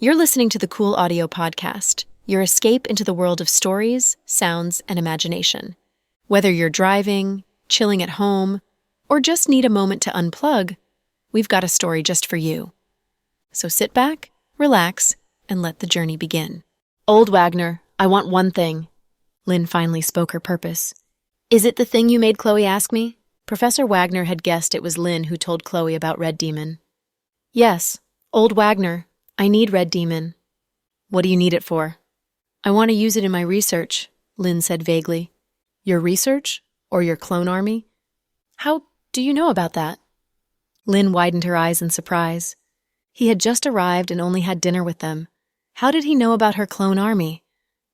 You're listening to the Cool Audio Podcast, your escape into the world of stories, sounds, and imagination. Whether you're driving, chilling at home, or just need a moment to unplug, we've got a story just for you. So sit back, relax, and let the journey begin. Old Wagner, I want one thing. Lynn finally spoke her purpose. Is it the thing you made Chloe ask me? Professor Wagner had guessed it was Lynn who told Chloe about Red Demon. Yes, Old Wagner, I need Red Demon. What do you need it for? I want to use it in my research, Lynn said vaguely. Your research? Or your clone army? How do you know about that? Lynn widened her eyes in surprise. He had just arrived and only had dinner with them. How did he know about her clone army?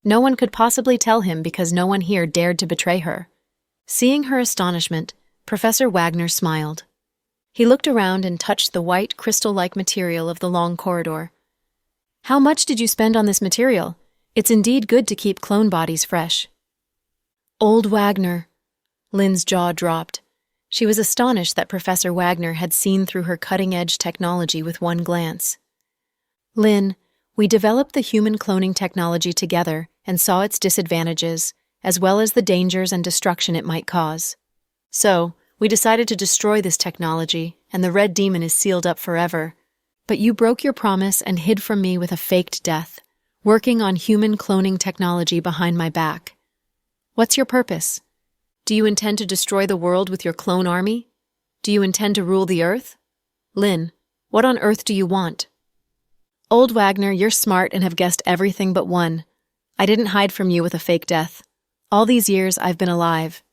No one could possibly tell him because no one here dared to betray her. Seeing her astonishment, Professor Wagner smiled. He looked around and touched the white, crystal-like material of the long corridor. How much did you spend on this material? It's indeed good to keep clone bodies fresh. Old Wagner. Lynn's jaw dropped. She was astonished that Professor Wagner had seen through her cutting-edge technology with one glance. Lynn, we developed the human cloning technology together and saw its disadvantages, as well as the dangers and destruction it might cause. So, we decided to destroy this technology, and the Red Demon is sealed up forever. But you broke your promise and hid from me with a faked death, working on human cloning technology behind my back. What's your purpose? Do you intend to destroy the world with your clone army? Do you intend to rule the earth? Lynn, what on earth do you want? Old Wagner, you're smart and have guessed everything but one. I didn't hide from you with a fake death. All these years I've been alive.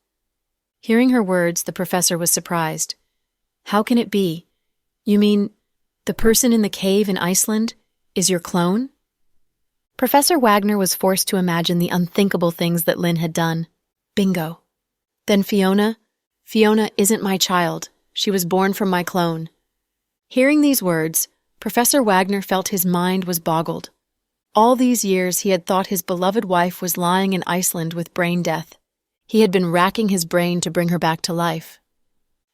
Hearing her words, the professor was surprised. How can it be? You mean, the person in the cave in Iceland is your clone? Professor Wagner was forced to imagine the unthinkable things that Lynn had done. Bingo. Then Fiona isn't my child. She was born from my clone. Hearing these words, Professor Wagner felt his mind was boggled. All these years he had thought his beloved wife was lying in Iceland with brain death. He had been racking his brain to bring her back to life.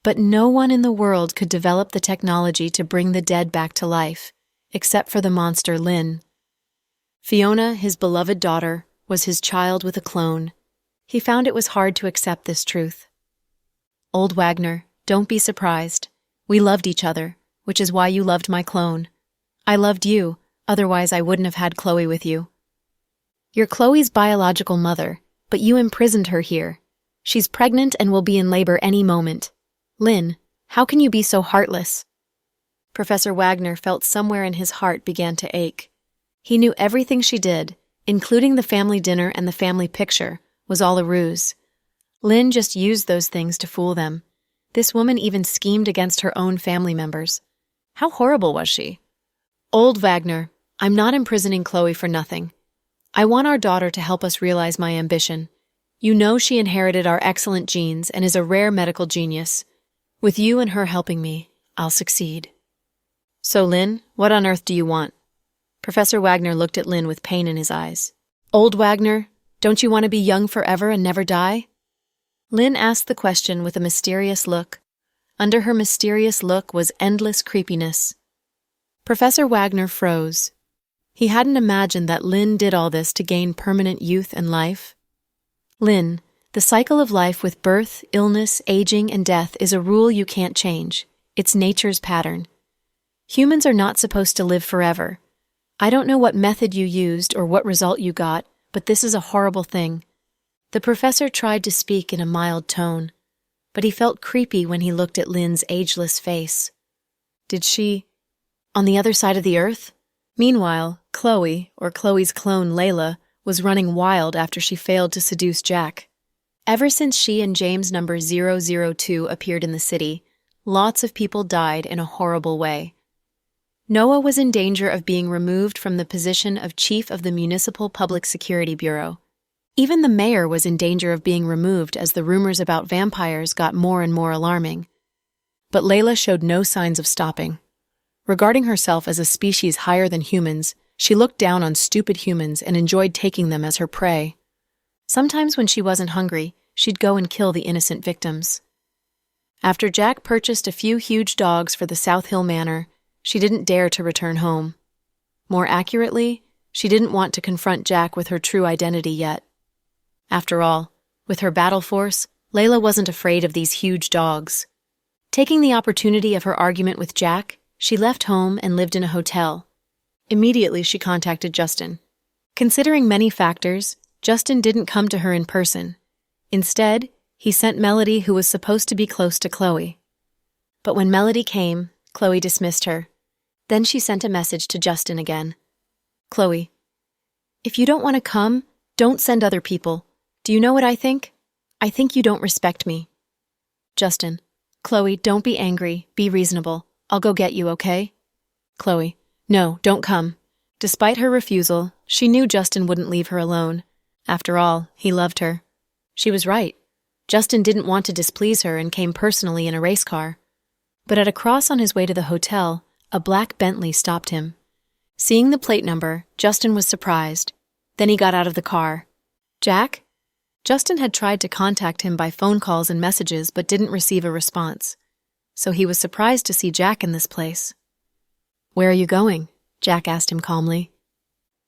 But no one in the world could develop the technology to bring the dead back to life, except for the monster Lynn. Fiona, his beloved daughter, was his child with a clone. He found it was hard to accept this truth. Old Wagner, don't be surprised. We loved each other, which is why you loved my clone. I loved you, otherwise I wouldn't have had Chloe with you. You're Chloe's biological mother, but you imprisoned her here. She's pregnant and will be in labor any moment. Lynn, how can you be so heartless? Professor Wagner felt somewhere in his heart began to ache. He knew everything she did, including the family dinner and the family picture, was all a ruse. Lynn just used those things to fool them. This woman even schemed against her own family members. How horrible was she? Old Wagner, I'm not imprisoning Chloe for nothing. I want our daughter to help us realize my ambition. You know she inherited our excellent genes and is a rare medical genius. With you and her helping me, I'll succeed. So, Lynn, what on earth do you want? Professor Wagner looked at Lynn with pain in his eyes. Old Wagner, don't you want to be young forever and never die? Lynn asked the question with a mysterious look. Under her mysterious look was endless creepiness. Professor Wagner froze. He hadn't imagined that Lynn did all this to gain permanent youth and life. Lynn, the cycle of life with birth, illness, aging, and death is a rule you can't change. It's nature's pattern. Humans are not supposed to live forever. I don't know what method you used or what result you got, but this is a horrible thing. The professor tried to speak in a mild tone, but he felt creepy when he looked at Lynn's ageless face. Did she... on the other side of the earth? Meanwhile, Chloe, or Chloe's clone Layla, was running wild after she failed to seduce Jack. Ever since she and James number 002 appeared in the city, lots of people died in a horrible way. Noah was in danger of being removed from the position of chief of the Municipal Public Security Bureau. Even the mayor was in danger of being removed as the rumors about vampires got more and more alarming. But Layla showed no signs of stopping. Regarding herself as a species higher than humans, she looked down on stupid humans and enjoyed taking them as her prey. Sometimes when she wasn't hungry, she'd go and kill the innocent victims. After Jack purchased a few huge dogs for the South Hill Manor, she didn't dare to return home. More accurately, she didn't want to confront Jack with her true identity yet. After all, with her battle force, Layla wasn't afraid of these huge dogs. Taking the opportunity of her argument with Jack, she left home and lived in a hotel. Immediately, she contacted Justin. Considering many factors, Justin didn't come to her in person. Instead, he sent Melody, who was supposed to be close to Chloe. But when Melody came, Chloe dismissed her. Then she sent a message to Justin again. Chloe, if you don't want to come, don't send other people. Do you know what I think? I think you don't respect me. Justin, Chloe, don't be angry. Be reasonable. I'll go get you, okay? Chloe, no, don't come. Despite her refusal, she knew Justin wouldn't leave her alone. After all, he loved her. She was right. Justin didn't want to displease her and came personally in a race car. But at a cross on his way to the hotel, a black Bentley stopped him. Seeing the plate number, Justin was surprised. Then he got out of the car. Jack? Justin had tried to contact him by phone calls and messages but didn't receive a response. So he was surprised to see Jack in this place. Where are you going? Jack asked him calmly.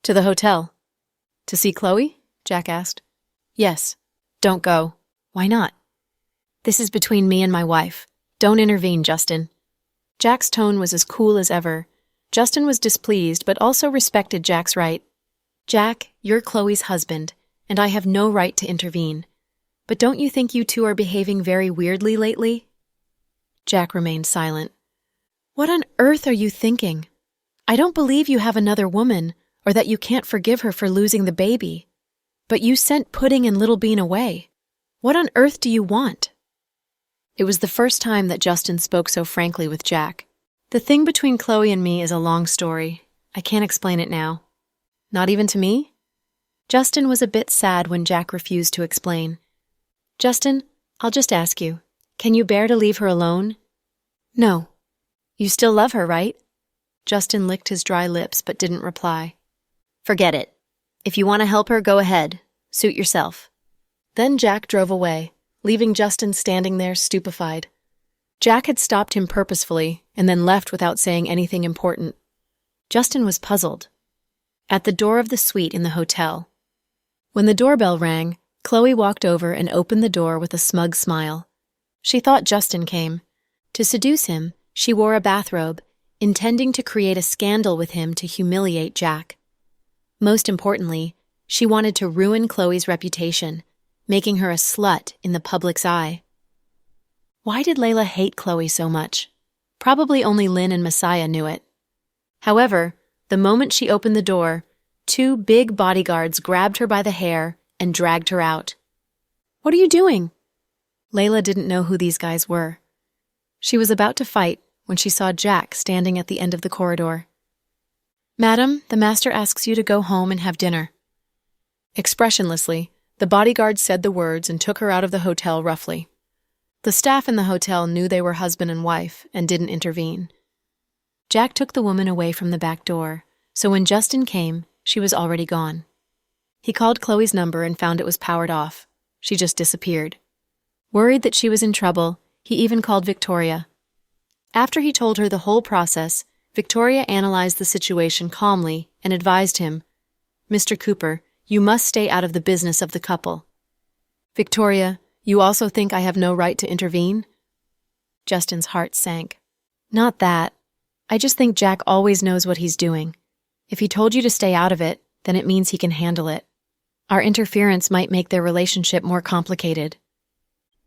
To the hotel. To see Chloe? Jack asked. Yes. Don't go. Why not? This is between me and my wife. Don't intervene, Justin. Jack's tone was as cool as ever. Justin was displeased but also respected Jack's right. Jack, you're Chloe's husband, and I have no right to intervene. But don't you think you two are behaving very weirdly lately? Jack remained silent. What on earth are you thinking? I don't believe you have another woman, or that you can't forgive her for losing the baby. But you sent Pudding and Little Bean away. What on earth do you want? It was the first time that Justin spoke so frankly with Jack. The thing between Chloe and me is a long story. I can't explain it now. Not even to me? Justin was a bit sad when Jack refused to explain. Justin, I'll just ask you, can you bear to leave her alone? No. You still love her, right? Justin licked his dry lips but didn't reply. Forget it. If you want to help her, go ahead. Suit yourself. Then Jack drove away, leaving Justin standing there stupefied. Jack had stopped him purposefully and then left without saying anything important. Justin was puzzled. At the door of the suite in the hotel. When the doorbell rang, Chloe walked over and opened the door with a smug smile. She thought Justin came. To seduce him, she wore a bathrobe, intending to create a scandal with him to humiliate Jack. Most importantly, she wanted to ruin Chloe's reputation, making her a slut in the public's eye. Why did Layla hate Chloe so much? Probably only Lynn and Messiah knew it. However, the moment she opened the door, 2 big bodyguards grabbed her by the hair and dragged her out. What are you doing? Layla didn't know who these guys were. She was about to fight when she saw Jack standing at the end of the corridor. Madam, the master asks you to go home and have dinner. Expressionlessly, the bodyguards said the words and took her out of the hotel roughly. The staff in the hotel knew they were husband and wife and didn't intervene. Jack took the woman away from the back door, so when Justin came, she was already gone. He called Chloe's number and found it was powered off. She just disappeared. Worried that she was in trouble, he even called Victoria. After he told her the whole process, Victoria analyzed the situation calmly and advised him, Mr. Cooper, you must stay out of the business of the couple. Victoria, you also think I have no right to intervene? Justin's heart sank. Not that. I just think Jack always knows what he's doing. If he told you to stay out of it, then it means he can handle it. Our interference might make their relationship more complicated.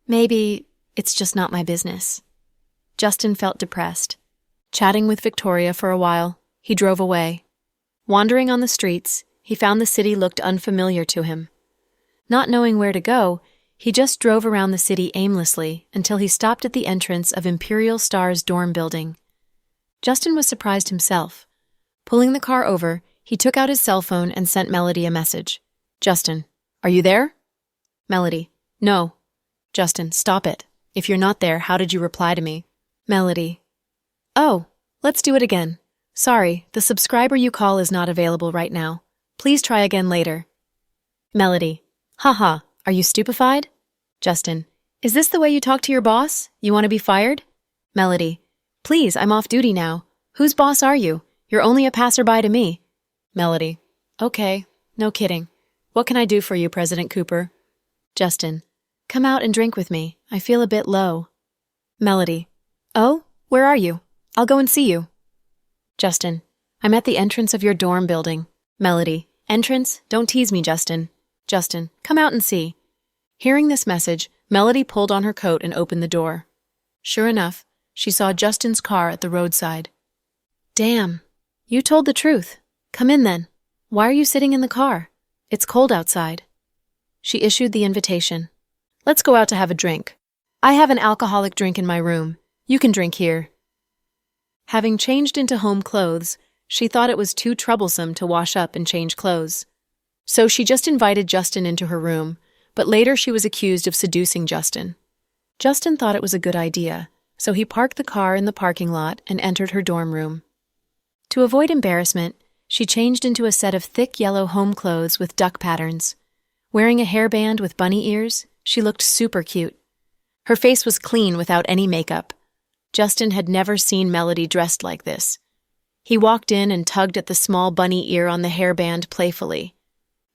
Maybe it's just not my business. Justin felt depressed. Chatting with Victoria for a while, he drove away. Wandering on the streets, he found the city looked unfamiliar to him. Not knowing where to go, he just drove around the city aimlessly until he stopped at the entrance of Imperial Star's dorm building. Justin was surprised himself. Pulling the car over, he took out his cell phone and sent Melody a message. Justin, are you there? Melody, no. Justin, stop it. If you're not there, how did you reply to me? Melody, oh, let's do it again. Sorry, the subscriber you call is not available right now. Please try again later. Melody, haha, are you stupefied? Justin, is this the way you talk to your boss? You want to be fired? Melody, please, I'm off duty now. Whose boss are you? You're only a passerby to me. Melody. Okay, no kidding. What can I do for you, President Cooper? Justin. Come out and drink with me. I feel a bit low. Melody. Oh, where are you? I'll go and see you. Justin. I'm at the entrance of your dorm building. Melody. Entrance? Don't tease me, Justin. Justin. Come out and see. Hearing this message, Melody pulled on her coat and opened the door. Sure enough, she saw Justin's car at the roadside. Damn. You told the truth. Come in then. Why are you sitting in the car? It's cold outside. She issued the invitation. Let's go out to have a drink. I have an alcoholic drink in my room. You can drink here. Having changed into home clothes, she thought it was too troublesome to wash up and change clothes. So she just invited Justin into her room, but later she was accused of seducing Justin. Justin thought it was a good idea, so he parked the car in the parking lot and entered her dorm room. To avoid embarrassment, she changed into a set of thick yellow home clothes with duck patterns. Wearing a hairband with bunny ears, she looked super cute. Her face was clean without any makeup. Justin had never seen Melody dressed like this. He walked in and tugged at the small bunny ear on the hairband playfully.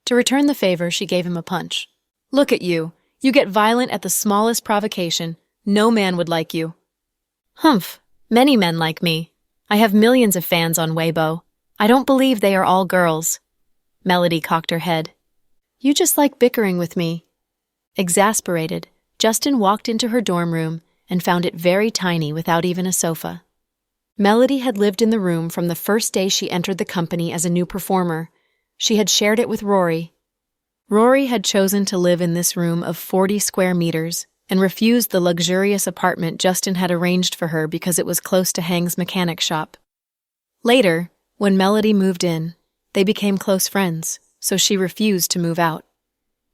To return the favor, she gave him a punch. Look at you. You get violent at the smallest provocation. No man would like you. Humph. Many men like me. I have millions of fans on Weibo. I don't believe they are all girls. Melody cocked her head. You just like bickering with me. Exasperated, Justin walked into her dorm room and found it very tiny without even a sofa. Melody had lived in the room from the first day she entered the company as a new performer. She had shared it with Rory. Rory had chosen to live in this room of 40 square meters and refused the luxurious apartment Justin had arranged for her because it was close to Hang's mechanic shop. Later, when Melody moved in, they became close friends, so she refused to move out.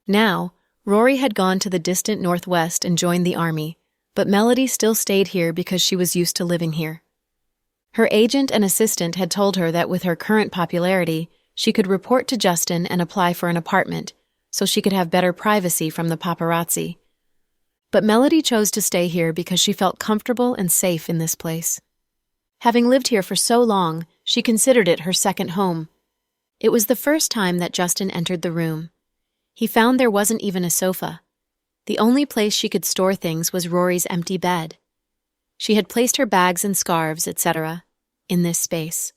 Now, Rory had gone to the distant Northwest and joined the army, but Melody still stayed here because she was used to living here. Her agent and assistant had told her that with her current popularity, she could report to Justin and apply for an apartment, so she could have better privacy from the paparazzi. But Melody chose to stay here because she felt comfortable and safe in this place. Having lived here for so long, she considered it her second home. It was the first time that Justin entered the room. He found there wasn't even a sofa. The only place she could store things was Rory's empty bed. She had placed her bags and scarves, etc., in this space.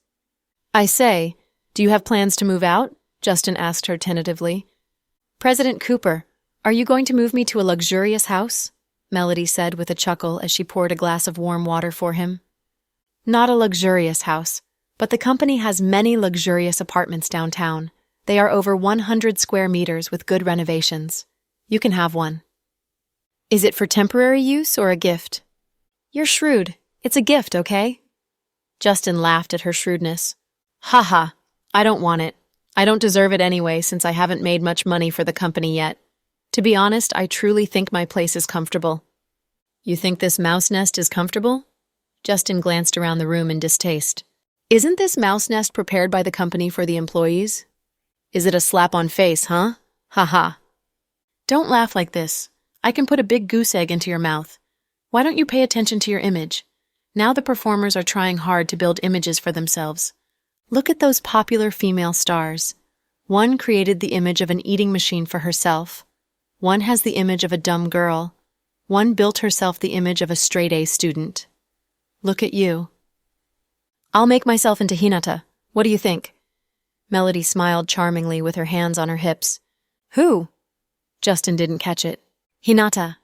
I say, do you have plans to move out? Justin asked her tentatively. President Cooper, are you going to move me to a luxurious house? Melody said with a chuckle as she poured a glass of warm water for him. Not a luxurious house, but the company has many luxurious apartments downtown. They are over 100 square meters with good renovations. You can have one. Is it for temporary use or a gift? You're shrewd. It's a gift, okay? Justin laughed at her shrewdness. Ha ha, I don't want it. I don't deserve it anyway since I haven't made much money for the company yet. To be honest, I truly think my place is comfortable. You think this mouse nest is comfortable? Justin glanced around the room in distaste. Isn't this mouse nest prepared by the company for the employees? Is it a slap on face, huh? Ha ha. Don't laugh like this. I can put a big goose egg into your mouth. Why don't you pay attention to your image? Now the performers are trying hard to build images for themselves. Look at those popular female stars. One created the image of an eating machine for herself. One has the image of a dumb girl. One built herself the image of a straight-A student. Look at you. I'll make myself into Hinata. What do you think? Melody smiled charmingly with her hands on her hips. Who? Justin didn't catch it. Hinata.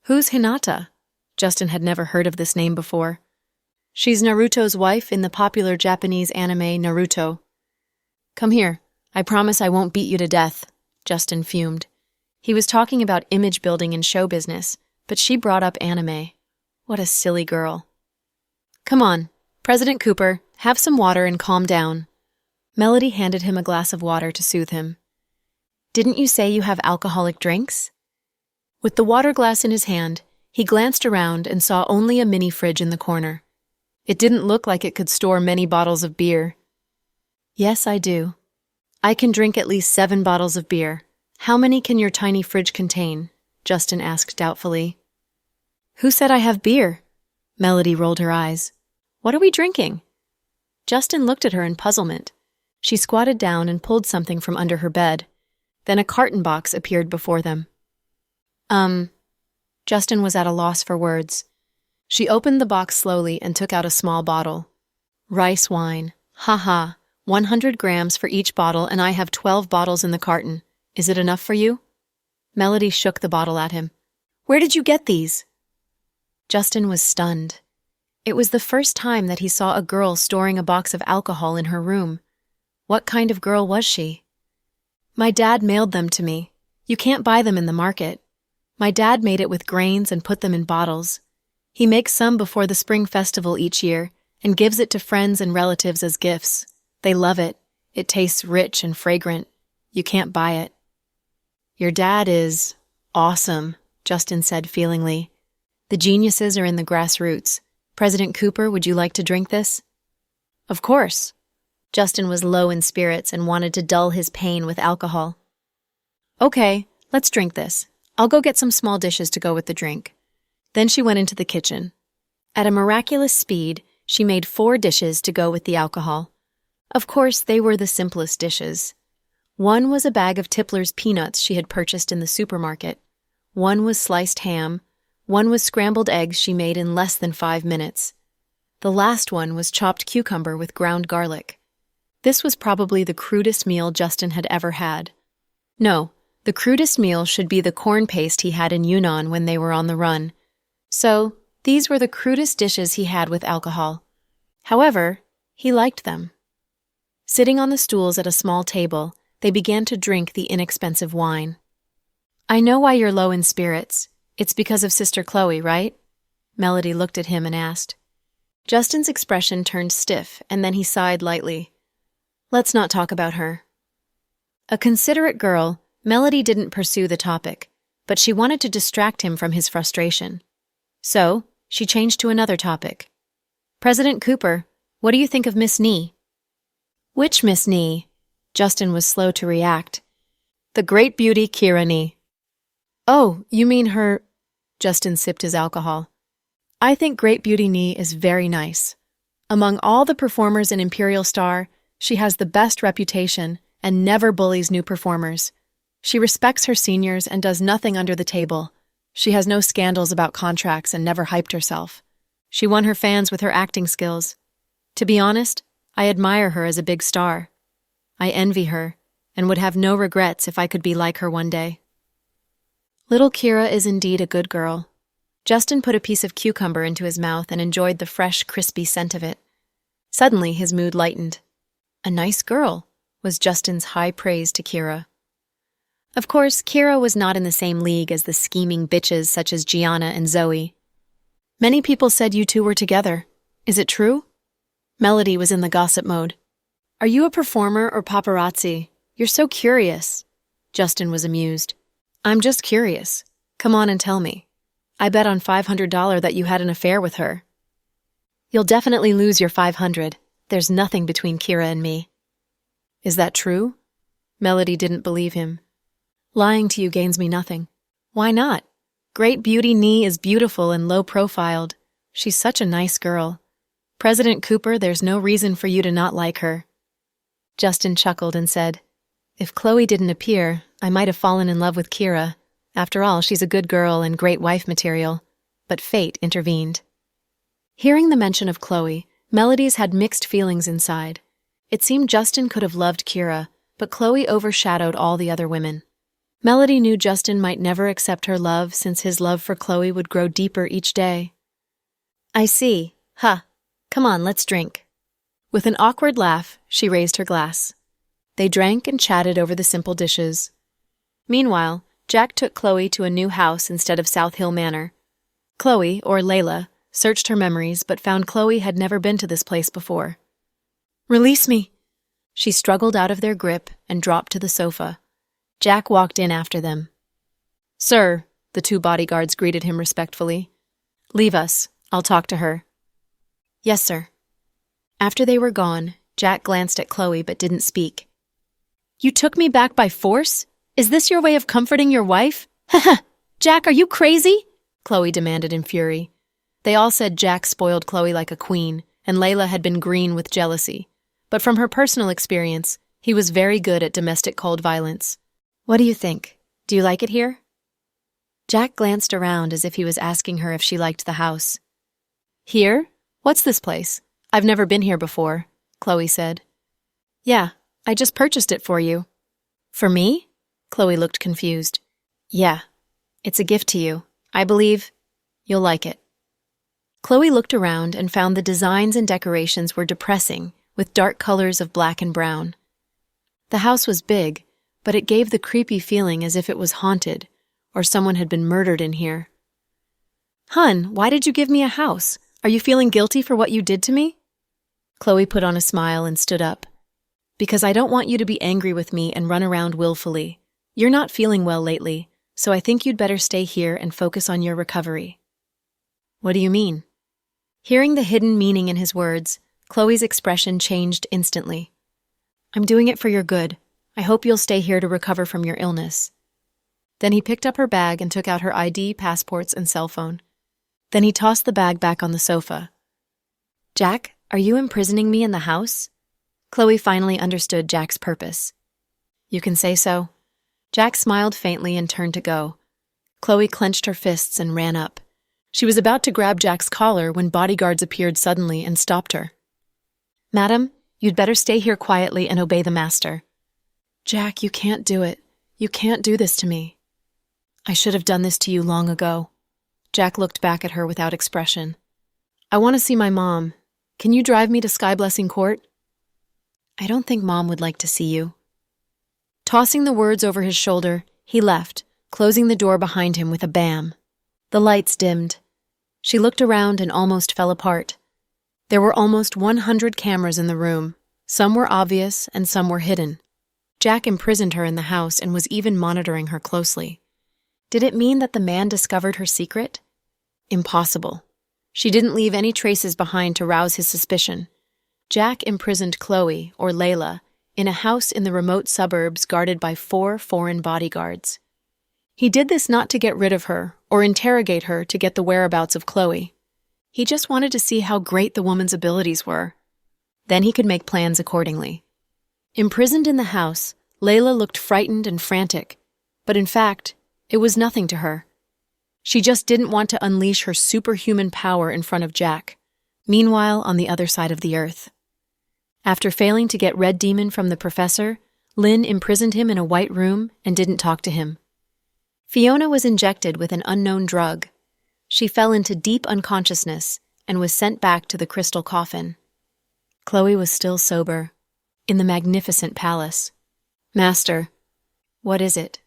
Who's Hinata? Justin had never heard of this name before. She's Naruto's wife in the popular Japanese anime Naruto. Come here. I promise I won't beat you to death, Justin fumed. He was talking about image building in show business, but she brought up anime. What a silly girl. Come on, President Cooper, have some water and calm down. Melody handed him a glass of water to soothe him. Didn't you say you have alcoholic drinks? With the water glass in his hand, he glanced around and saw only a mini fridge in the corner. It didn't look like it could store many bottles of beer. Yes, I do. I can drink at least 7 bottles of beer. How many can your tiny fridge contain? Justin asked doubtfully. Who said I have beer? Melody rolled her eyes. What are we drinking? Justin looked at her in puzzlement. She squatted down and pulled something from under her bed. Then a carton box appeared before them. Justin was at a loss for words. She opened the box slowly and took out a small bottle. Rice wine. Haha, 100 grams for each bottle, and I have 12 bottles in the carton. Is it enough for you? Melody shook the bottle at him. Where did you get these? Justin was stunned. It was the first time that he saw a girl storing a box of alcohol in her room. What kind of girl was she? My dad mailed them to me. You can't buy them in the market. My dad made it with grains and put them in bottles. He makes some before the spring festival each year and gives it to friends and relatives as gifts. They love it. It tastes rich and fragrant. You can't buy it. Your dad is awesome, Justin said feelingly. The geniuses are in the grassroots. President Cooper, would you like to drink this? Of course. Justin was low in spirits and wanted to dull his pain with alcohol. Okay, let's drink this. I'll go get some small dishes to go with the drink. Then she went into the kitchen. At a miraculous speed, she made 4 dishes to go with the alcohol. Of course, they were the simplest dishes. One was a bag of Tippler's peanuts she had purchased in the supermarket. One was sliced ham. One was scrambled eggs she made in less than 5 minutes. The last one was chopped cucumber with ground garlic. This was probably the crudest meal Justin had ever had. No, the crudest meal should be the corn paste he had in Yunnan when they were on the run. So, these were the crudest dishes he had with alcohol. However, he liked them. Sitting on the stools at a small table, they began to drink the inexpensive wine. I know why you're low in spirits. It's because of Sister Chloe, right? Melody looked at him and asked. Justin's expression turned stiff, and then he sighed lightly. Let's not talk about her. A considerate girl, Melody didn't pursue the topic, but she wanted to distract him from his frustration. So, she changed to another topic. President Cooper, what do you think of Miss Nee? Which Miss Nee? Justin was slow to react. The great beauty Kira Nee. Oh, you mean her... Justin sipped his alcohol. I think Great Beauty Nee is very nice. Among all the performers in Imperial Star, she has the best reputation and never bullies new performers. She respects her seniors and does nothing under the table. She has no scandals about contracts and never hyped herself. She won her fans with her acting skills. To be honest, I admire her as a big star. I envy her and would have no regrets if I could be like her one day. Little Kira is indeed a good girl. Justin put a piece of cucumber into his mouth and enjoyed the fresh, crispy scent of it. Suddenly, his mood lightened. A nice girl, was Justin's high praise to Kira. Of course, Kira was not in the same league as the scheming bitches such as Gianna and Zoe. Many people said you two were together. Is it true? Melody was in the gossip mode. Are you a performer or paparazzi? You're so curious. Justin was amused. I'm just curious. Come on and tell me. I bet on $500 that you had an affair with her. You'll definitely lose your $500. There's nothing between Kira and me. Is that true? Melody didn't believe him. Lying to you gains me nothing. Why not? Great Beauty Nee is beautiful and low-profiled. She's such a nice girl. President Cooper, there's no reason for you to not like her. Justin chuckled and said, If Chloe didn't appear, I might have fallen in love with Kira. After all, she's a good girl and great wife material. But fate intervened. Hearing the mention of Chloe, Melody's had mixed feelings inside. It seemed Justin could have loved Kira, but Chloe overshadowed all the other women. Melody knew Justin might never accept her love since his love for Chloe would grow deeper each day. I see. Come on, let's drink. With an awkward laugh, she raised her glass. They drank and chatted over the simple dishes. Meanwhile, Jack took Chloe to a new house instead of South Hill Manor. Chloe, or Layla, searched her memories but found Chloe had never been to this place before. Release me! She struggled out of their grip and dropped to the sofa. Jack walked in after them. Sir, the 2 bodyguards greeted him respectfully. Leave us. I'll talk to her. Yes, sir. After they were gone, Jack glanced at Chloe but didn't speak. You took me back by force? Is this your way of comforting your wife? Jack, are you crazy? Chloe demanded in fury. They all said Jack spoiled Chloe like a queen, and Layla had been green with jealousy. but from her personal experience, he was very good at domestic cold violence. "What do you think? Do you like it here?" Jack glanced around as if he was asking her if she liked the house. "Here? What's this place? I've never been here before," Chloe said. "Yeah, I just purchased it for you." "For me?" Chloe looked confused. "Yeah, it's a gift to you. I believe you'll like it." Chloe looked around and found the designs and decorations were depressing, with dark colors of black and brown. The house was big, but it gave the creepy feeling as if it was haunted, or someone had been murdered in here. "Hun, why did you give me a house? Are you feeling guilty for what you did to me?" Chloe put on a smile and stood up. "Because I don't want you to be angry with me and run around willfully. You're not feeling well lately, so I think you'd better stay here and focus on your recovery." "What do you mean?" Hearing the hidden meaning in his words, Chloe's expression changed instantly. "I'm doing it for your good. I hope you'll stay here to recover from your illness." Then he picked up her bag and took out her ID, passports, and cell phone. Then he tossed the bag back on the sofa. "Jack, are you imprisoning me in the house?" Chloe finally understood Jack's purpose. "You can say so." Jack smiled faintly and turned to go. Chloe clenched her fists and ran up. She was about to grab Jack's collar when bodyguards appeared suddenly and stopped her. "Madam, you'd better stay here quietly and obey the master." "Jack, you can't do it. You can't do this to me." "I should have done this to you long ago." Jack looked back at her without expression. "I want to see my mom. Can you drive me to Sky Blessing Court?" "I don't think Mom would like to see you." Tossing the words over his shoulder, he left, closing the door behind him with a bam. The lights dimmed. She looked around and almost fell apart. There were almost 100 cameras in the room. Some were obvious and some were hidden. Jack imprisoned her in the house and was even monitoring her closely. Did it mean that the man discovered her secret? Impossible. She didn't leave any traces behind to rouse his suspicion. Jack imprisoned Chloe, or Layla, in a house in the remote suburbs guarded by 4 foreign bodyguards. He did this not to get rid of her or interrogate her to get the whereabouts of Chloe. He just wanted to see how great the woman's abilities were. Then he could make plans accordingly. Imprisoned in the house, Layla looked frightened and frantic, but in fact, it was nothing to her. She just didn't want to unleash her superhuman power in front of Jack, meanwhile on the other side of the earth. After failing to get Red Demon from the professor, Lynn imprisoned him in a white room and didn't talk to him. Fiona was injected with an unknown drug. She fell into deep unconsciousness and was sent back to the crystal coffin. Chloe was still sober, in the magnificent palace. "Master, what is it?"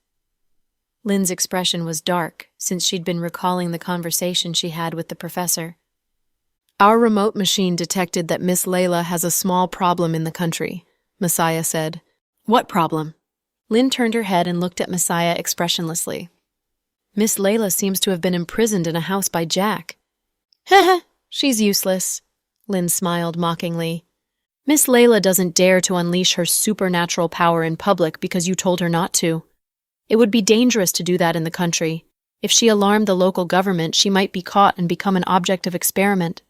Lynn's expression was dark, since she'd been recalling the conversation she had with the professor. "Our remote machine detected that Miss Layla has a small problem in the country," Messiah said. "What problem?" Lynn turned her head and looked at Messiah expressionlessly. "Miss Layla seems to have been imprisoned in a house by Jack." "Heh, she's useless," Lynn smiled mockingly. "Miss Layla doesn't dare to unleash her supernatural power in public because you told her not to. It would be dangerous to do that in the country. If she alarmed the local government, she might be caught and become an object of experiment.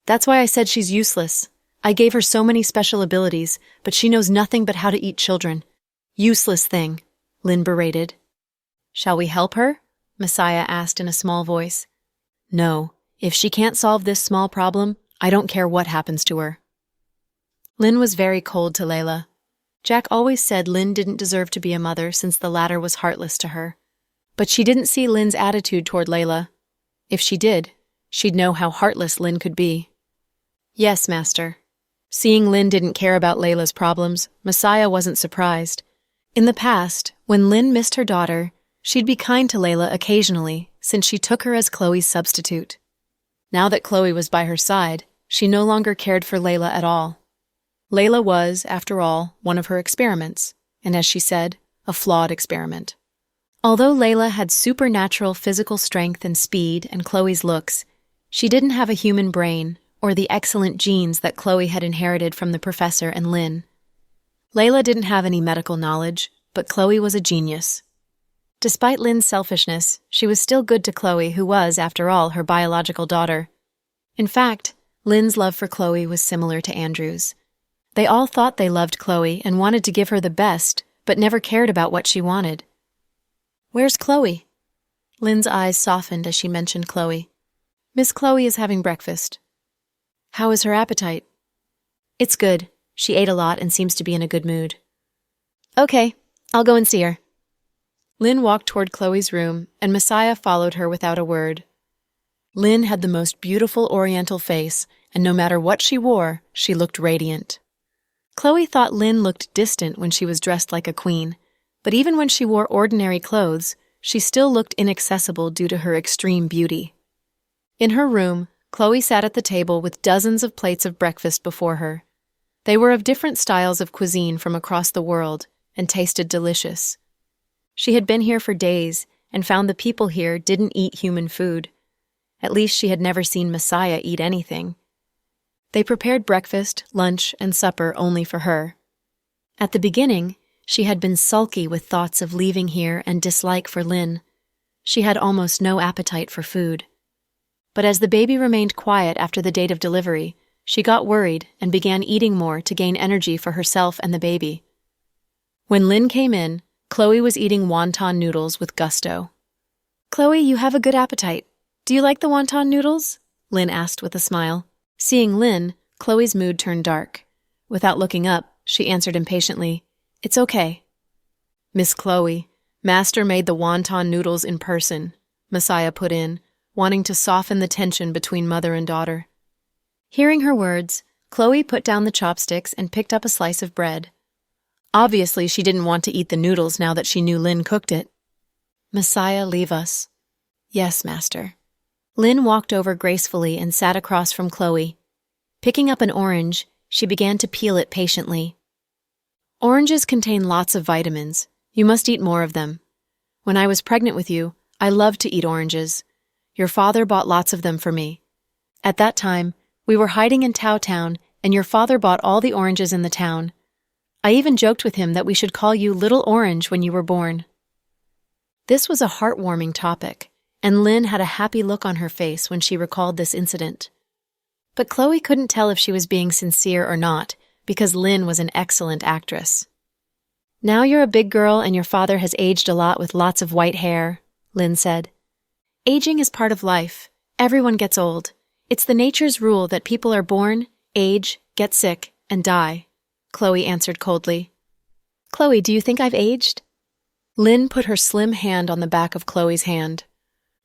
That's why I said she's useless. I gave her so many special abilities, but she knows nothing but how to eat children. Useless thing," Lynn berated. "Shall we help her?" Messiah asked in a small voice. "No, if she can't solve this small problem, I don't care what happens to her." Lynn was very cold to Layla. Jack always said Lynn didn't deserve to be a mother since the latter was heartless to her. But she didn't see Lynn's attitude toward Layla. If she did, she'd know how heartless Lynn could be. "Yes, Master." Seeing Lynn didn't care about Layla's problems, Messiah wasn't surprised. In the past, when Lynn missed her daughter, she'd be kind to Layla occasionally, since she took her as Chloe's substitute. Now that Chloe was by her side, she no longer cared for Layla at all. Layla was, after all, one of her experiments, and as she said, a flawed experiment. Although Layla had supernatural physical strength and speed and Chloe's looks, she didn't have a human brain or the excellent genes that Chloe had inherited from the professor and Lynn. Layla didn't have any medical knowledge, but Chloe was a genius. Despite Lynn's selfishness, she was still good to Chloe, who was, after all, her biological daughter. In fact, Lynn's love for Chloe was similar to Andrew's. They all thought they loved Chloe and wanted to give her the best, but never cared about what she wanted. "Where's Chloe?" Lynn's eyes softened as she mentioned Chloe. "Miss Chloe is having breakfast." "How is her appetite?" "It's good. She ate a lot and seems to be in a good mood." "Okay, I'll go and see her." Lynn walked toward Chloe's room, and Messiah followed her without a word. Lynn had the most beautiful Oriental face, and no matter what she wore, she looked radiant. Chloe thought Lynn looked distant when she was dressed like a queen, but even when she wore ordinary clothes, she still looked inaccessible due to her extreme beauty. In her room, Chloe sat at the table with dozens of plates of breakfast before her. They were of different styles of cuisine from across the world and tasted delicious. She had been here for days and found the people here didn't eat human food. At least she had never seen Messiah eat anything. They prepared breakfast, lunch, and supper only for her. At the beginning, she had been sulky with thoughts of leaving here and dislike for Lynn. She had almost no appetite for food. But as the baby remained quiet after the date of delivery, she got worried and began eating more to gain energy for herself and the baby. When Lynn came in, Chloe was eating wonton noodles with gusto. "Chloe, you have a good appetite. Do you like the wonton noodles?" Lynn asked with a smile. Seeing Lynn, Chloe's mood turned dark. Without looking up, she answered impatiently, "It's okay." "Miss Chloe, Master made the wonton noodles in person," Messiah put in, wanting to soften the tension between mother and daughter. Hearing her words, Chloe put down the chopsticks and picked up a slice of bread. Obviously, she didn't want to eat the noodles now that she knew Lynn cooked it. "Messiah, leave us." "Yes, Master." Lynn walked over gracefully and sat across from Chloe. Picking up an orange, she began to peel it patiently. "Oranges contain lots of vitamins. You must eat more of them. When I was pregnant with you, I loved to eat oranges. Your father bought lots of them for me. At that time, we were hiding in Tao Town, and your father bought all the oranges in the town. I even joked with him that we should call you Little Orange when you were born." This was a heartwarming topic, and Lynn had a happy look on her face when she recalled this incident. But Chloe couldn't tell if she was being sincere or not, because Lynn was an excellent actress. "Now you're a big girl and your father has aged a lot with lots of white hair," Lynn said. "Aging is part of life. Everyone gets old. It's the nature's rule that people are born, age, get sick, and die," Chloe answered coldly. "Chloe, do you think I've aged?" Lynn put her slim hand on the back of Chloe's hand.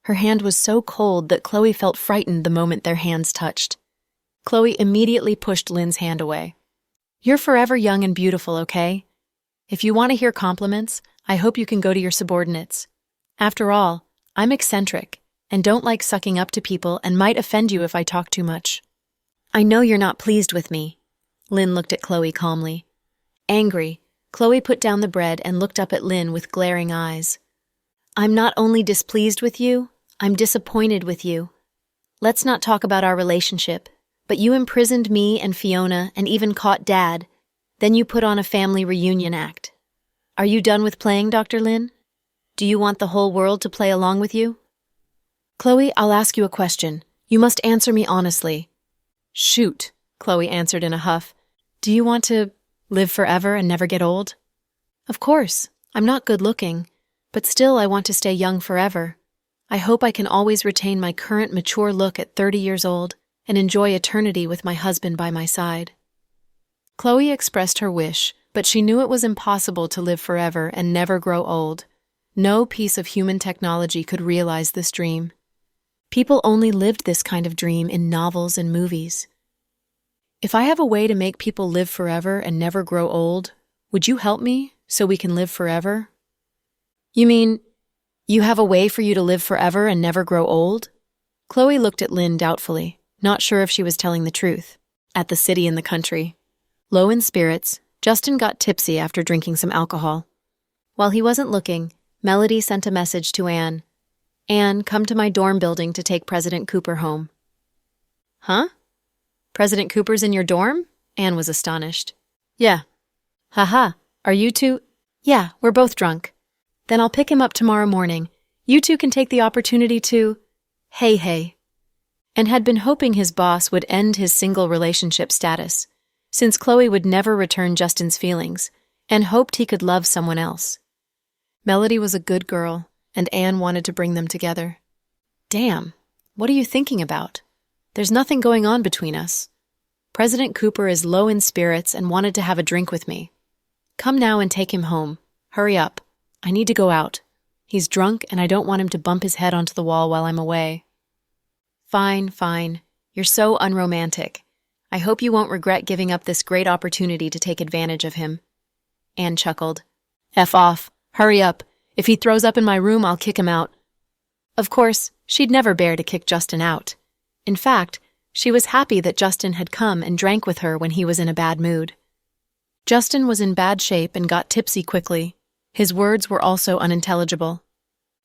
Her hand was so cold that Chloe felt frightened the moment their hands touched. Chloe immediately pushed Lynn's hand away. "You're forever young and beautiful, okay? If you want to hear compliments, I hope you can go to your subordinates. After all, I'm eccentric and don't like sucking up to people and might offend you if I talk too much." "I know you're not pleased with me." Lynn looked at Chloe calmly. Angry, Chloe put down the bread and looked up at Lynn with glaring eyes. "I'm not only displeased with you, I'm disappointed with you. Let's not talk about our relationship, but you imprisoned me and Fiona and even caught Dad. Then you put on a family reunion act. Are you done with playing, Dr. Lynn? Do you want the whole world to play along with you?" "Chloe, I'll ask you a question. You must answer me honestly." "Shoot," Chloe answered in a huff. "Do you want to live forever and never get old?" "Of course. I'm not good looking, but still I want to stay young forever. I hope I can always retain my current mature look at 30 years old and enjoy eternity with my husband by my side." Chloe expressed her wish, but she knew it was impossible to live forever and never grow old. No piece of human technology could realize this dream. People only lived this kind of dream in novels and movies. "If I have a way to make people live forever and never grow old, would you help me so we can live forever?" "You mean, you have a way for you to live forever and never grow old?" Chloe looked at Lynn doubtfully, not sure if she was telling the truth. At the city in the country. Low in spirits, Justin got tipsy after drinking some alcohol. While he wasn't looking, Melody sent a message to Anne. "Anne, come to my dorm building to take President Cooper home." "Huh? President Cooper's in your dorm?" Anne was astonished. "Yeah." "Haha, are you two—" "Yeah, we're both drunk." "Then I'll pick him up tomorrow morning. You two can take the opportunity to— Hey. And had been hoping his boss would end his single relationship status. since Chloe would never return Justin's feelings, and hoped he could love someone else. Melody was a good girl, and Anne wanted to bring them together. Damn, what are you thinking about? There's nothing going on between us. President Cooper is low in spirits and wanted to have a drink with me. Come now and take him home. Hurry up. I need to go out. He's drunk and I don't want him to bump his head onto the wall while I'm away. Fine, fine. You're so unromantic. I hope you won't regret giving up this great opportunity to take advantage of him. Anne chuckled. F off. Hurry up. If he throws up in my room, I'll kick him out. Of course, she'd never bear to kick Justin out. In fact, she was happy that Justin had come and drank with her when he was in a bad mood. Justin was in bad shape and got tipsy quickly. His words were also unintelligible.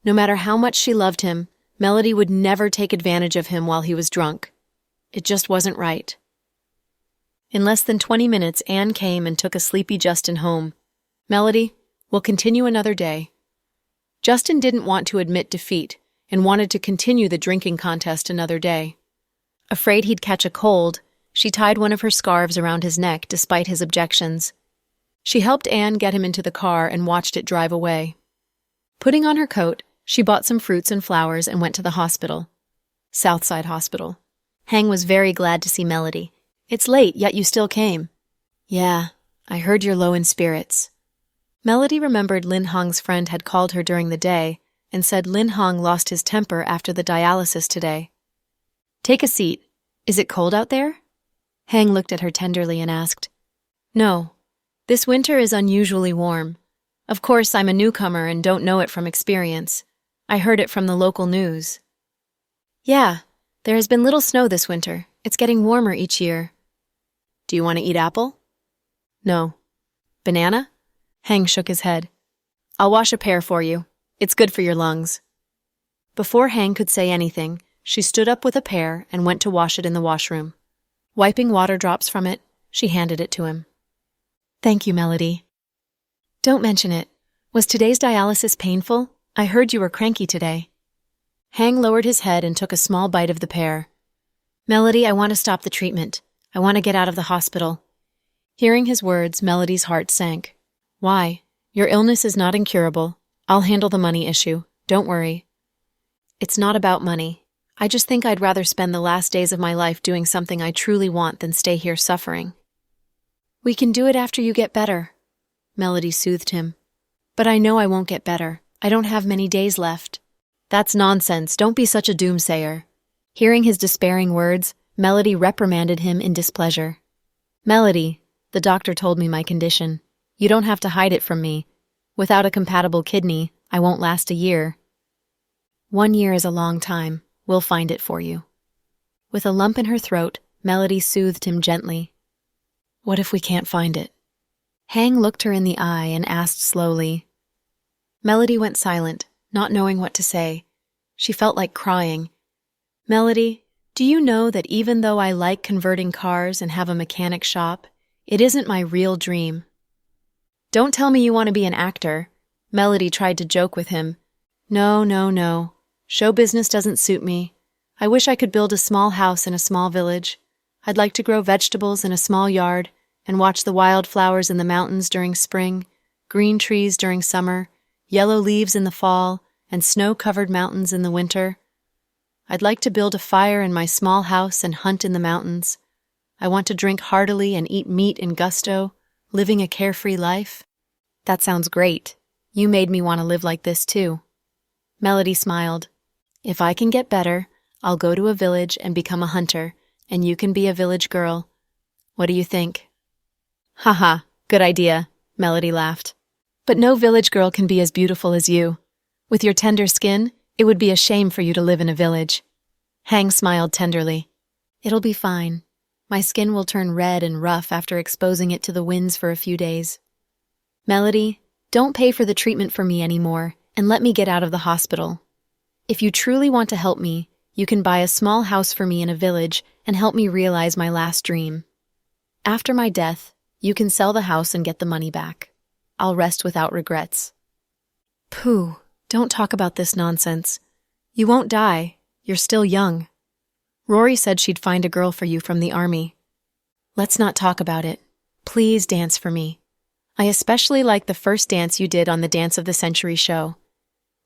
No matter how much she loved him, Melody would never take advantage of him while he was drunk. It just wasn't right. In less than 20 minutes, Anne came and took a sleepy Justin home. Melody, we'll continue another day. Justin didn't want to admit defeat and wanted to continue the drinking contest another day. Afraid he'd catch a cold, she tied one of her scarves around his neck despite his objections. She helped Anne get him into the car and watched it drive away. Putting on her coat, she bought some fruits and flowers and went to the hospital. Southside Hospital. Hang was very glad to see Melody. It's late, yet you still came. Yeah, I heard you're low in spirits. Melody remembered Lin Hong's friend had called her during the day and said Lin Hong lost his temper after the dialysis today. Take a seat. Is it cold out there? Hang looked at her tenderly and asked. No. This winter is unusually warm. Of course, I'm a newcomer and don't know it from experience. I heard it from the local news. Yeah, there has been little snow this winter. It's getting warmer each year. Do you want to eat apple? No. Banana? Hang shook his head. I'll wash a pear for you. It's good for your lungs. Before Hang could say anything, she stood up with a pear and went to wash it in the washroom. Wiping water drops from it, she handed it to him. Thank you, Melody. Don't mention it. Was today's dialysis painful? I heard you were cranky today. Hang lowered his head and took a small bite of the pear. Melody, I want to stop the treatment. I want to get out of the hospital. Hearing his words, Melody's heart sank. Why? Your illness is not incurable. I'll handle the money issue. Don't worry. It's not about money. I just think I'd rather spend the last days of my life doing something I truly want than stay here suffering. We can do it after you get better. Melody soothed him. But I know I won't get better. I don't have many days left. That's nonsense. Don't be such a doomsayer. Hearing his despairing words, Melody reprimanded him in displeasure. Melody, the doctor told me my condition. You don't have to hide it from me. Without a compatible kidney, I won't last a year. 1 year is a long time. We'll find it for you. With a lump in her throat, Melody soothed him gently. What if we can't find it? Hang looked her in the eye and asked slowly. Melody went silent, not knowing what to say. She felt like crying. Melody, do you know that even though I like converting cars and have a mechanic shop, it isn't my real dream? Don't tell me you want to be an actor. Melody tried to joke with him. No. Show business doesn't suit me. I wish I could build a small house in a small village. I'd like to grow vegetables in a small yard and watch the wildflowers in the mountains during spring, green trees during summer, yellow leaves in the fall, and snow-covered mountains in the winter. I'd like to build a fire in my small house and hunt in the mountains. I want to drink heartily and eat meat in gusto, living a carefree life. That sounds great. You made me want to live like this too. Melody smiled. If I can get better, I'll go to a village and become a hunter, and you can be a village girl. What do you think? Haha, good idea, Melody laughed. But no village girl can be as beautiful as you. With your tender skin, it would be a shame for you to live in a village. Hang smiled tenderly. It'll be fine. My skin will turn red and rough after exposing it to the winds for a few days. Melody, don't pay for the treatment for me anymore, and let me get out of the hospital. If you truly want to help me, you can buy a small house for me in a village and help me realize my last dream. After my death, you can sell the house and get the money back. I'll rest without regrets. Pooh, don't talk about this nonsense. You won't die. You're still young. Rory said she'd find a girl for you from the army. Let's not talk about it. Please dance for me. I especially like the first dance you did on the Dance of the Century show.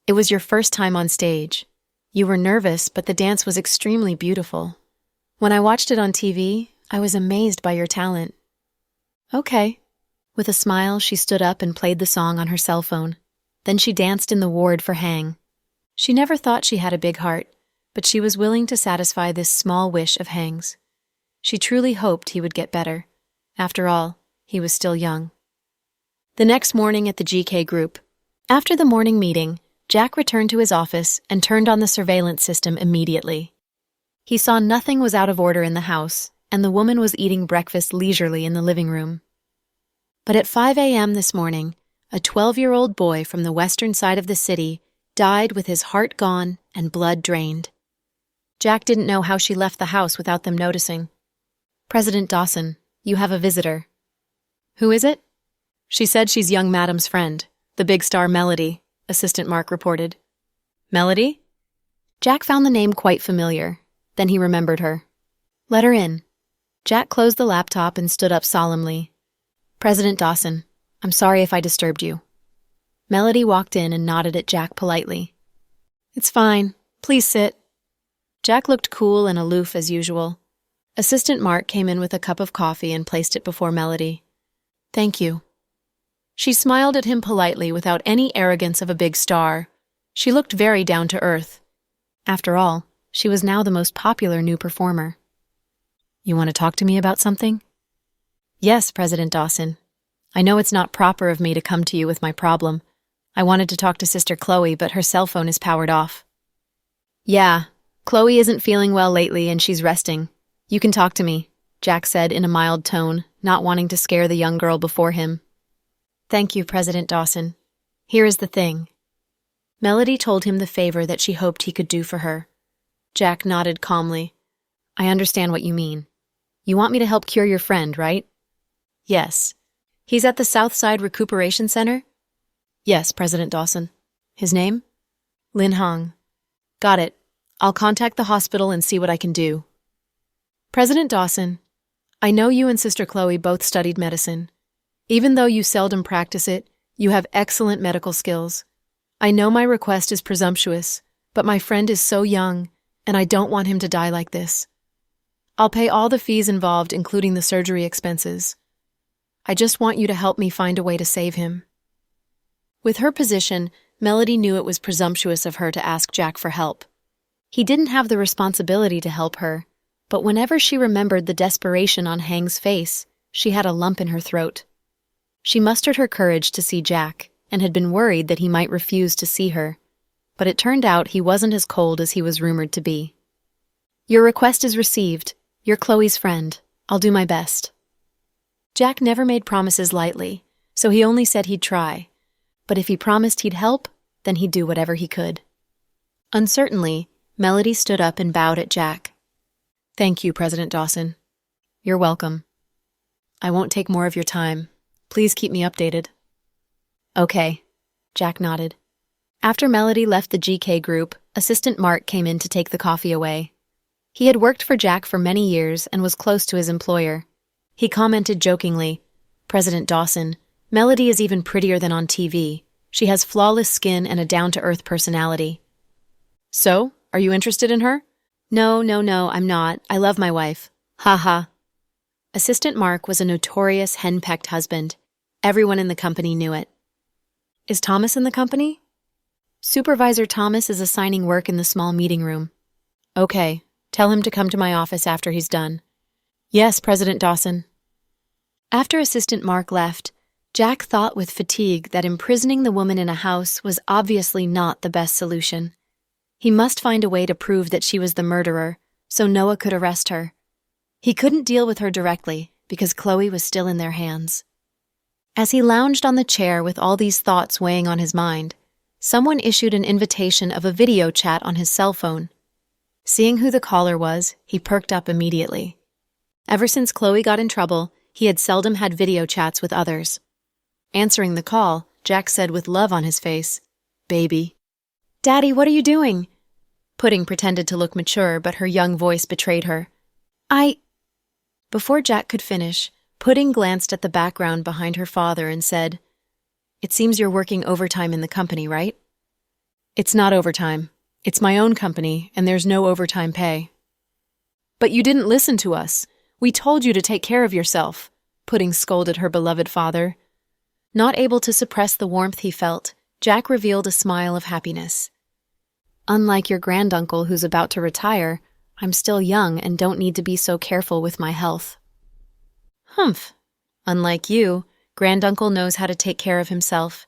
It was your first time on stage. You were nervous, but the dance was extremely beautiful. When I watched it on TV, I was amazed by your talent. Okay. With a smile, she stood up and played the song on her cell phone. Then she danced in the ward for Hang. She never thought she had a big heart, but she was willing to satisfy this small wish of Hang's. She truly hoped he would get better. After all, he was still young. The next morning at the GK group. After the morning meeting, Jack returned to his office and turned on the surveillance system immediately. He saw nothing was out of order in the house, and the woman was eating breakfast leisurely in the living room. But at 5 a.m. this morning, a 12-year-old boy from the western side of the city died with his heart gone and blood drained. Jack didn't know how she left the house without them noticing. President Dawson, you have a visitor. Who is it? She said she's young Madam's friend, the big star Melody, Assistant Mark reported. Melody? Jack found the name quite familiar. Then he remembered her. Let her in. Jack closed the laptop and stood up solemnly. President Dawson, I'm sorry if I disturbed you. Melody walked in and nodded at Jack politely. It's fine. Please sit. Jack looked cool and aloof as usual. Assistant Mark came in with a cup of coffee and placed it before Melody. Thank you. She smiled at him politely without any arrogance of a big star. She looked very down to earth. After all, she was now the most popular new performer. You want to talk to me about something? Yes, President Dawson. I know it's not proper of me to come to you with my problem. I wanted to talk to Sister Chloe, but her cell phone is powered off. Yeah, Chloe isn't feeling well lately and she's resting. You can talk to me, Jack said in a mild tone, not wanting to scare the young girl before him. Thank you, President Dawson. Here is the thing. Melody told him the favor that she hoped he could do for her. Jack nodded calmly. I understand what you mean. You want me to help cure your friend, right? Yes. He's at the Southside Recuperation Center? Yes, President Dawson. His name? Lin Hong. Got it. I'll contact the hospital and see what I can do. President Dawson, I know you and Sister Chloe both studied medicine. Even though you seldom practice it, you have excellent medical skills. I know my request is presumptuous, but my friend is so young, and I don't want him to die like this. I'll pay all the fees involved, including the surgery expenses. I just want you to help me find a way to save him. With her position, Melody knew it was presumptuous of her to ask Jack for help. He didn't have the responsibility to help her, but whenever she remembered the desperation on Hang's face, she had a lump in her throat. She mustered her courage to see Jack, and had been worried that he might refuse to see her. But it turned out he wasn't as cold as he was rumored to be. Your request is received. You're Chloe's friend. I'll do my best. Jack never made promises lightly, so he only said he'd try. But if he promised he'd help, then he'd do whatever he could. Uncertainly, Melody stood up and bowed at Jack. Thank you, President Dawson. You're welcome. I won't take more of your time. Please keep me updated. Okay, Jack nodded. After Melody left the GK group, Assistant Mark came in to take the coffee away. He had worked for Jack for many years and was close to his employer. He commented jokingly, President Dawson, Melody is even prettier than on TV. She has flawless skin and a down-to-earth personality. So, are you interested in her? No, I'm not. I love my wife. Ha ha. Assistant Mark was a notorious henpecked husband. Everyone in the company knew it. Is Thomas in the company? Supervisor Thomas is assigning work in the small meeting room. Okay, tell him to come to my office after he's done. Yes, President Dawson. After Assistant Mark left, Jack thought with fatigue that imprisoning the woman in a house was obviously not the best solution. He must find a way to prove that she was the murderer, so Noah could arrest her. He couldn't deal with her directly, because Chloe was still in their hands. As he lounged on the chair with all these thoughts weighing on his mind, someone issued an invitation of a video chat on his cell phone. Seeing who the caller was, he perked up immediately. Ever since Chloe got in trouble, he had seldom had video chats with others. Answering the call, Jack said with love on his face, "Baby." "Daddy, what are you doing?" Pudding pretended to look mature, but her young voice betrayed her. Before Jack could finish, Pudding glanced at the background behind her father and said, "It seems you're working overtime in the company, right?" "It's not overtime. It's my own company, and there's no overtime pay." "But you didn't listen to us. We told you to take care of yourself," Pudding scolded her beloved father. Not able to suppress the warmth he felt, Jack revealed a smile of happiness. "Unlike your granduncle who's about to retire, I'm still young and don't need to be so careful with my health." "Humph. Unlike you, granduncle knows how to take care of himself.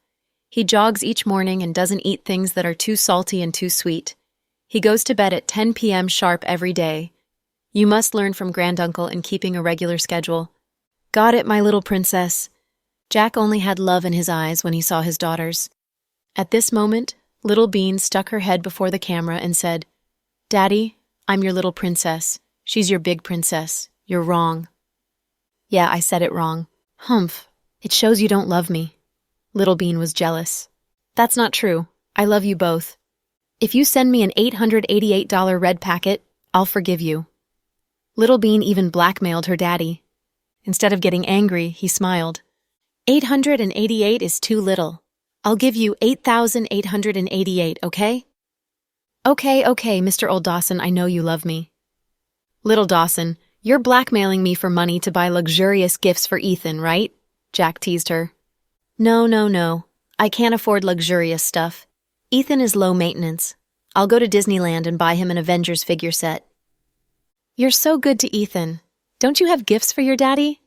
He jogs each morning and doesn't eat things that are too salty and too sweet. He goes to bed at 10 p.m. sharp every day. You must learn from granduncle in keeping a regular schedule." "Got it, my little princess." Jack only had love in his eyes when he saw his daughters. At this moment, Little Bean stuck her head before the camera and said, "Daddy, I'm your little princess. She's your big princess. You're wrong." "Yeah, I said it wrong." "Humph. It shows you don't love me." Little Bean was jealous. "That's not true. I love you both. If you send me an $888 red packet, I'll forgive you." Little Bean even blackmailed her daddy. Instead of getting angry, he smiled. "888 is too little. I'll give you 8,888, okay?" Okay, Mr. Old Dawson, I know you love me." "Little Dawson, you're blackmailing me for money to buy luxurious gifts for Ethan, right?" Jack teased her. No. I can't afford luxurious stuff. Ethan is low maintenance. I'll go to Disneyland and buy him an Avengers figure set." "You're so good to Ethan. Don't you have gifts for your daddy?"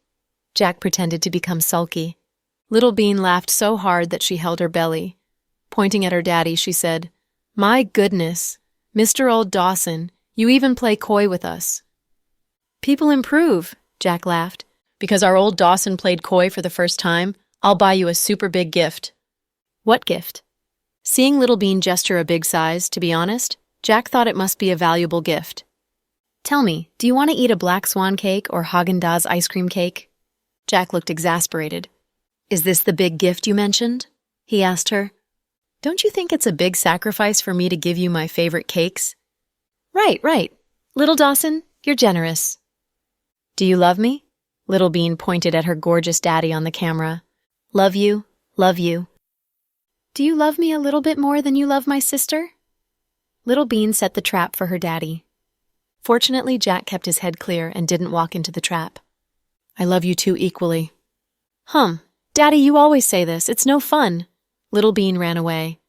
Jack pretended to become sulky. Little Bean laughed so hard that she held her belly. Pointing at her daddy, she said, "My goodness, Mr. Old Dawson, you even play coy with us." "People improve," Jack laughed. "Because our old Dawson played coy for the first time, I'll buy you a super big gift." "What gift?" Seeing Little Bean gesture a big size, to be honest, Jack thought it must be a valuable gift. "Tell me, do you want to eat a Black Swan cake or Haagen-Dazs ice cream cake?" Jack looked exasperated. "Is this the big gift you mentioned?" he asked her. "Don't you think it's a big sacrifice for me to give you my favorite cakes?" Right. Little Dawson, you're generous." "Do you love me?" Little Bean pointed at her gorgeous daddy on the camera. Love you. "Do you love me a little bit more than you love my sister?" Little Bean set the trap for her daddy. Fortunately, Jack kept his head clear and didn't walk into the trap. "I love you two equally." Daddy, you always say this. It's no fun." Little Bean ran away.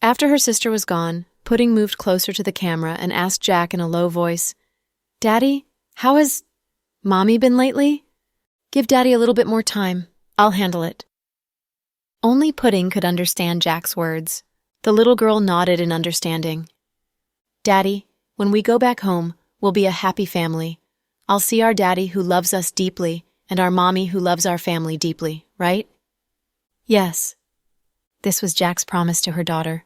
After her sister was gone, Pudding moved closer to the camera and asked Jack in a low voice, "Daddy, how has Mommy been lately?" "Give Daddy a little bit more time. I'll handle it." Only Pudding could understand Jack's words. The little girl nodded in understanding. "Daddy, when we go back home, we'll be a happy family. I'll see our daddy who loves us deeply and our mommy who loves our family deeply, right?" "Yes." This was Jack's promise to her daughter.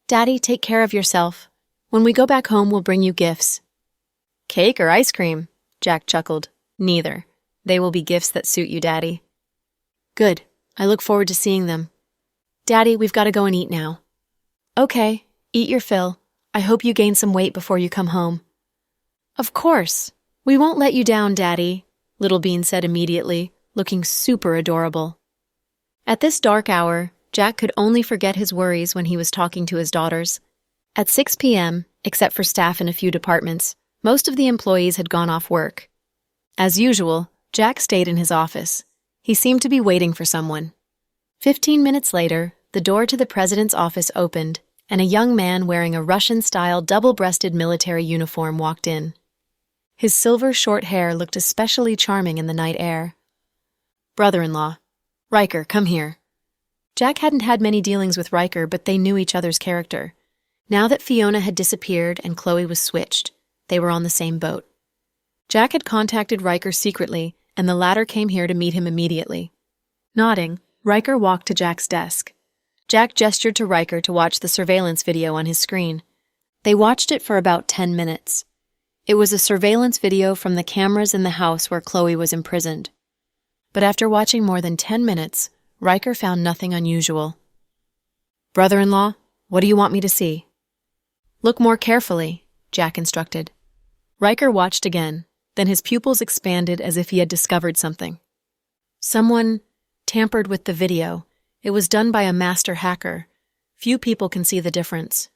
"Daddy, take care of yourself. When we go back home, we'll bring you gifts." "Cake or ice cream?" Jack chuckled. "Neither. They will be gifts that suit you, Daddy." "Good. I look forward to seeing them." "Daddy, we've got to go and eat now." "Okay, eat your fill. I hope you gain some weight before you come home." "Of course. We won't let you down, Daddy," Little Bean said immediately, looking super adorable. At this dark hour, Jack could only forget his worries when he was talking to his daughters. At 6 p.m., except for staff in a few departments, most of the employees had gone off work. As usual, Jack stayed in his office. He seemed to be waiting for someone. 15 minutes later, the door to the president's office opened, and a young man wearing a Russian-style double-breasted military uniform walked in. His silver short hair looked especially charming in the night air. "Brother-in-law. Riker, come here." Jack hadn't had many dealings with Riker, but they knew each other's character. Now that Fiona had disappeared and Chloe was switched, they were on the same boat. Jack had contacted Riker secretly, and the latter came here to meet him immediately. Nodding, Riker walked to Jack's desk. Jack gestured to Riker to watch the surveillance video on his screen. They watched it for about 10 minutes. It was a surveillance video from the cameras in the house where Chloe was imprisoned. But after watching more than 10 minutes, Riker found nothing unusual. "Brother-in-law, what do you want me to see?" "Look more carefully," Jack instructed. Riker watched again. Then his pupils expanded as if he had discovered something. Someone tampered with the video. It was done by a master hacker. Few people can see the difference.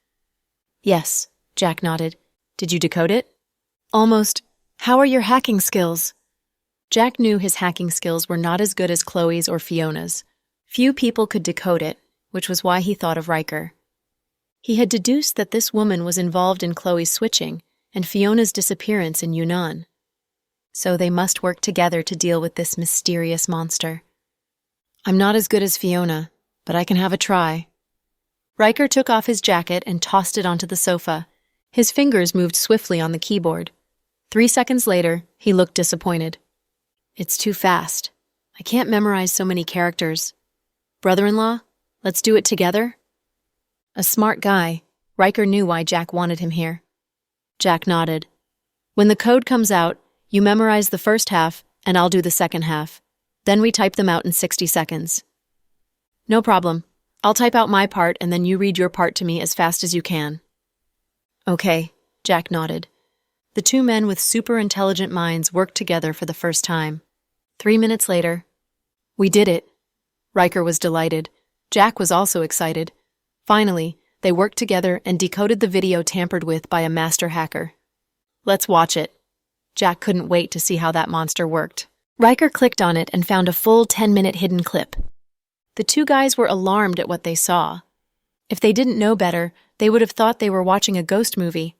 Yes, Jack nodded. Did you decode it? Almost. How are your hacking skills? Jack knew his hacking skills were not as good as Chloe's or Fiona's. Few people could decode it, which was why he thought of Riker. He had deduced that this woman was involved in Chloe's switching and Fiona's disappearance in Yunnan. So they must work together to deal with this mysterious monster. I'm not as good as Fiona, but I can have a try. Riker took off his jacket and tossed it onto the sofa. His fingers moved swiftly on the keyboard. 3 seconds later, he looked disappointed. It's too fast. I can't memorize so many characters. Brother-in-law, let's do it together? A smart guy, Riker knew why Jack wanted him here. Jack nodded. When the code comes out, you memorize the first half, and I'll do the second half. Then we type them out in 60 seconds. No problem. I'll type out my part, and then you read your part to me as fast as you can. Okay, Jack nodded. The two men with super-intelligent minds worked together for the first time. 3 minutes later, we did it. Riker was delighted. Jack was also excited. Finally, they worked together and decoded the video tampered with by a master hacker. Let's watch it. Jack couldn't wait to see how that monster worked. Riker clicked on it and found a full 10-minute hidden clip. The two guys were alarmed at what they saw. If they didn't know better, they would have thought they were watching a ghost movie.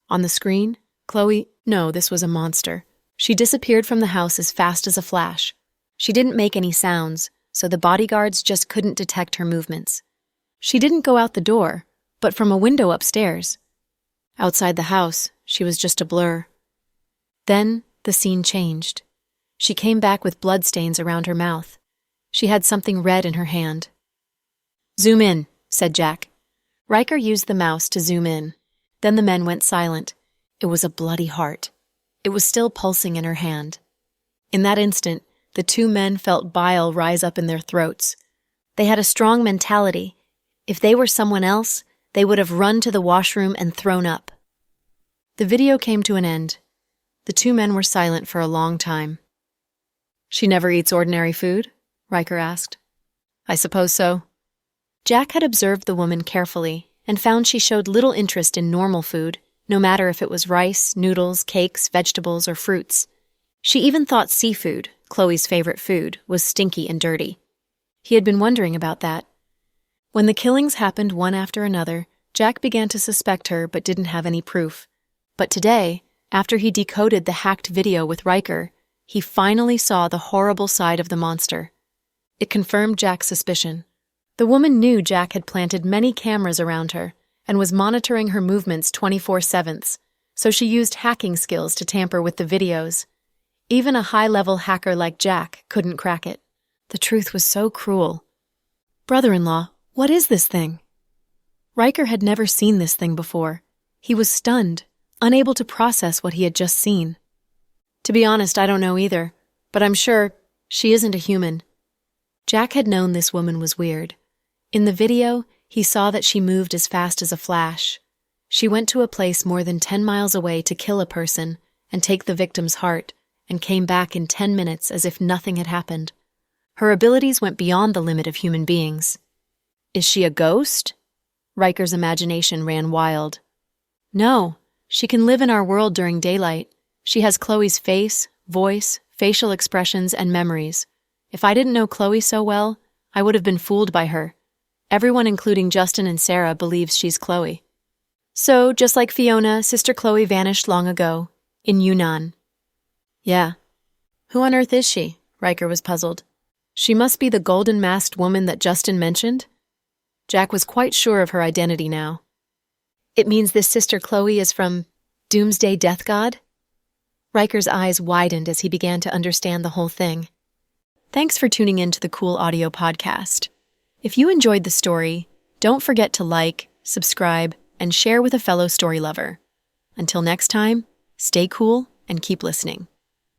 On the screen, No, this was a monster. She disappeared from the house as fast as a flash. She didn't make any sounds, so the bodyguards just couldn't detect her movements. She didn't go out the door, but from a window upstairs. Outside the house, she was just a blur. Then, the scene changed. She came back with bloodstains around her mouth. She had something red in her hand. Zoom in, said Jack. Riker used the mouse to zoom in. Then the men went silent. It was a bloody heart. It was still pulsing in her hand. In that instant, the two men felt bile rise up in their throats. They had a strong mentality. If they were someone else, they would have run to the washroom and thrown up. The video came to an end. The two men were silent for a long time. She never eats ordinary food? Riker asked. I suppose so. Jack had observed the woman carefully and found she showed little interest in normal food, no matter if it was rice, noodles, cakes, vegetables, or fruits. She even thought seafood, Chloe's favorite food, was stinky and dirty. He had been wondering about that. When the killings happened one after another, Jack began to suspect her but didn't have any proof. But today, after he decoded the hacked video with Riker, he finally saw the horrible side of the monster. It confirmed Jack's suspicion. The woman knew Jack had planted many cameras around her and was monitoring her movements 24/7, so she used hacking skills to tamper with the videos. Even a high-level hacker like Jack couldn't crack it. The truth was so cruel. Brother-in-law, what is this thing? Riker had never seen this thing before. He was stunned, unable to process what he had just seen. To be honest, I don't know either, but I'm sure she isn't a human. Jack had known this woman was weird. In the video, he saw that she moved as fast as a flash. She went to a place more than 10 miles away to kill a person and take the victim's heart, and came back in 10 minutes as if nothing had happened. Her abilities went beyond the limit of human beings. Is she a ghost? Riker's imagination ran wild. No, she can live in our world during daylight. She has Chloe's face, voice, facial expressions, and memories. If I didn't know Chloe so well, I would have been fooled by her. Everyone, including Justin and Sarah, believes she's Chloe. So, just like Fiona, Sister Chloe vanished long ago, in Yunnan. Yeah. Who on earth is she? Riker was puzzled. She must be the golden-masked woman that Justin mentioned? Jack was quite sure of her identity now. It means this Sister Chloe is from Doomsday Death God? Riker's eyes widened as he began to understand the whole thing. Thanks for tuning in to the Cool Audio Podcast. If you enjoyed the story, don't forget to like, subscribe, and share with a fellow story lover. Until next time, stay cool and keep listening.